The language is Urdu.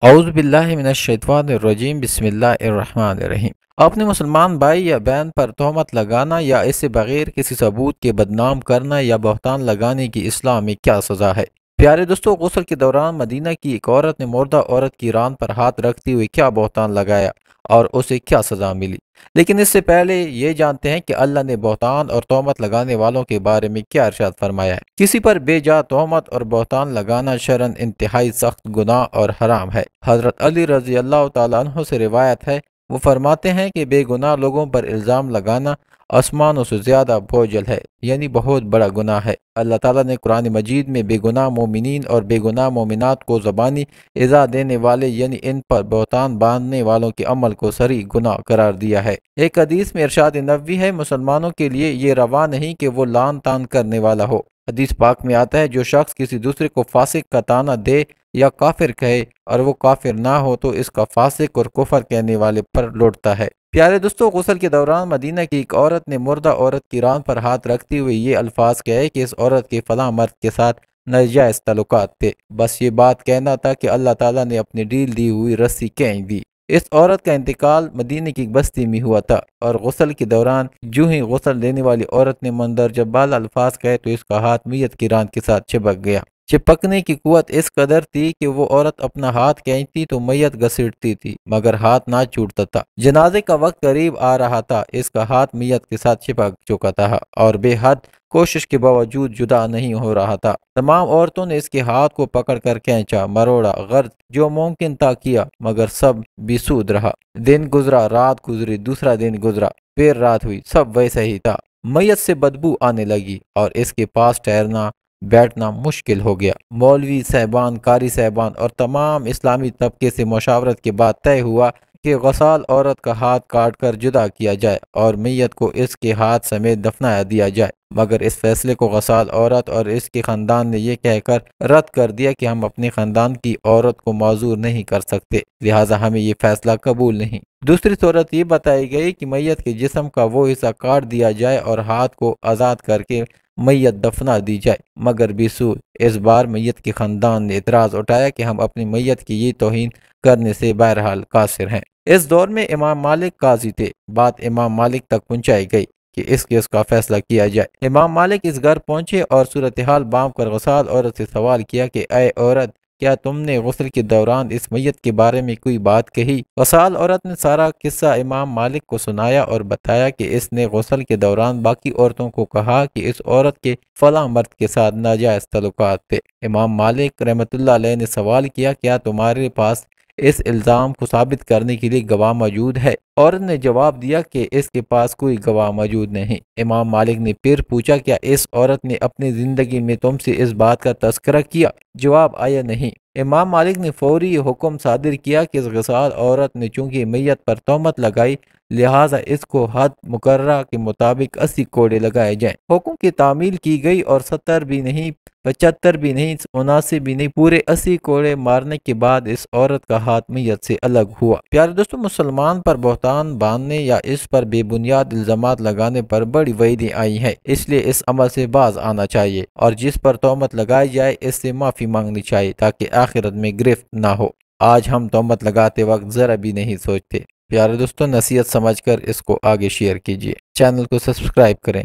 اعوذ باللہ من الشیطان الرجیم بسم اللہ الرحمن الرحیم۔ اپنے مسلمان بھائی یا بہن پر تہمت لگانا یا اسے بغیر کسی ثبوت کے بدنام کرنا یا بہتان لگانے کی اسلام میں کیا سزا ہے؟ پیارے دوستو، غسل کے دوران مدینہ کی ایک عورت نے مردہ عورت کی ران پر ہاتھ رکھتے ہوئے کیا بہتان لگایا اور اسے کیا سزا ملی؟ لیکن اس سے پہلے یہ جانتے ہیں کہ اللہ نے بہتان اور تہمت لگانے والوں کے بارے میں کیا ارشاد فرمایا ہے۔ کسی پر بے جا تہمت اور بہتان لگانا شرعاً انتہائی سخت گناہ اور حرام ہے۔ حضرت علی رضی اللہ تعالیٰ عنہ سے روایت ہے، وہ فرماتے ہیں کہ بے گناہ لوگوں پر الزام لگانا آسمانوں سے زیادہ بوجھل ہے، یعنی بہت بڑا گناہ ہے۔ اللہ تعالیٰ نے قرآن مجید میں بے گناہ مومنین اور بے گناہ مومنات کو زبانی ایذا دینے والے یعنی ان پر بہتان باندھنے والوں کے عمل کو صریح گناہ قرار دیا ہے۔ ایک حدیث میں ارشاد نبوی ہے، مسلمانوں کے لیے یہ روا نہیں کہ وہ لعن طعن کرنے والا ہو۔ حدیث پاک میں آتا ہے، جو شخص کسی دوسرے کو فاسق کا طعنہ دے یا کافر کہے اور وہ کافر نہ ہو تو اس کا فاسق اور کفر کہنے والے پر لوٹتا ہے۔ پیارے دوستو، غسل کے دوران مدینہ کی ایک عورت نے مردہ عورت کی ران پر ہاتھ رکھتے ہوئے یہ الفاظ کہے کہ اس عورت کے فلاں مرد کے ساتھ ناجائز تعلقات تھے۔ بس یہ بات کہنا تھا کہ اللہ تعالیٰ نے اپنی ڈھیل دی ہوئی رسی کھینچ دی۔ اس عورت کا انتقال مدینہ کی ایک بستی میں ہوا تھا اور غسل کے دوران جو ہی غسل دینے والی عورت نے مندرجہ بالا الفاظ کہے تو اس کا ہاتھ میت کی ران کے ساتھ چپک گیا۔ چپکنے کی قوت اس قدر تھی کہ وہ عورت اپنا ہاتھ کھینچتی تو میت گھسیٹتی تھی مگر ہاتھ نہ چھوٹتا تھا۔ جنازے کا وقت قریب آ رہا تھا، اس کا ہاتھ میت کے ساتھ چپک چکا تھا اور بے حد کوشش کے باوجود جدا نہیں ہو رہا تھا۔ تمام عورتوں نے اس کے ہاتھ کو پکڑ کر کھینچا، مروڑا، غرض جو ممکن تھا کیا، مگر سب بے سود رہا۔ دن گزرا، رات گزری، دوسرا دن گزرا، پھر رات ہوئی، سب ویسا ہی تھا۔ میت سے بدبو آنے لگی اور اس کے پاس ٹھہرنا بیٹھنا مشکل ہو گیا۔ مولوی صاحبان، قاری صاحبان اور تمام اسلامی طبقے سے مشاورت کے بعد طے ہوا کہ غسال عورت کا ہاتھ کاٹ کر جدا کیا جائے اور میت کو اس کے ہاتھ سمیت دفنا دیا جائے، مگر اس فیصلے کو غسال عورت اور اس کے خاندان نے یہ کہہ کر رد کر دیا کہ ہم اپنے خاندان کی عورت کو معذور نہیں کر سکتے، لہٰذا ہمیں یہ فیصلہ قبول نہیں۔ دوسری صورت یہ بتائی گئی کہ میت کے جسم کا وہ حصہ کاٹ دیا جائے اور ہاتھ کو آزاد کر کے میت دفنا دی جائے، مگر بے سود۔ اس بار میت کے خاندان نے اعتراض اٹھایا کہ ہم اپنی میت کی یہ توہین کرنے سے بہرحال قاصر ہیں۔ اس دور میں امام مالک قاضی تھے۔ بات امام مالک تک پہنچائی گئی کہ اس کیس کا فیصلہ کیا جائے۔ امام مالک اس گھر پہنچے اور صورتحال بانپ کر غسال عورت سے سوال کیا کہ اے عورت، کیا تم نے غسل کے دوران اس میت کے بارے میں کوئی بات کہی؟ غسال عورت نے سارا قصہ امام مالک کو سنایا اور بتایا کہ اس نے غسل کے دوران باقی عورتوں کو کہا کہ اس عورت کے فلاں مرد کے ساتھ ناجائز تعلقات تھے۔ امام مالک رحمۃ اللہ علیہ نے سوال کیا، کیا تمہارے پاس اس الزام کو ثابت کرنے کے لیے گواہ موجود ہے؟ عورت نے جواب دیا کہ اس کے پاس کوئی گواہ موجود نہیں۔ امام مالک نے پھر پوچھا، کیا اس عورت نے اپنی زندگی میں تم سے اس بات کا تذکرہ کیا؟ جواب آیا نہیں۔ امام مالک نے فوری حکم صادر کیا کہ اس غسال عورت نے چونکہ میت پر تہمت لگائی لہٰذا اس کو حد مقررہ کے مطابق 80 کوڑے لگائے جائیں۔ حکم کی تعمیل کی گئی اور 70 بھی نہیں، 75 بھی نہیں، 79 بھی نہیں، پورے 80 کوڑے مارنے کے بعد اس عورت کا ہاتھ میت سے الگ ہوا۔ پیارے دوستو، مسلمان پر بہتان باندھنے یا اس پر بے بنیاد الزامات لگانے پر بڑی وعیدیں آئی ہیں، اس لیے اس عمل سے باز آنا چاہیے اور جس پر تہمت لگائی جائے اس سے معافی مانگنی چاہیے تاکہ آخرت میں گرفت نہ ہو۔ آج ہم تہمت لگاتے وقت ذرا بھی نہیں سوچتے۔ پیارے دوستو، نصیحت سمجھ کر اس کو آگے شیئر کیجیے، چینل کو سبسکرائب کریں۔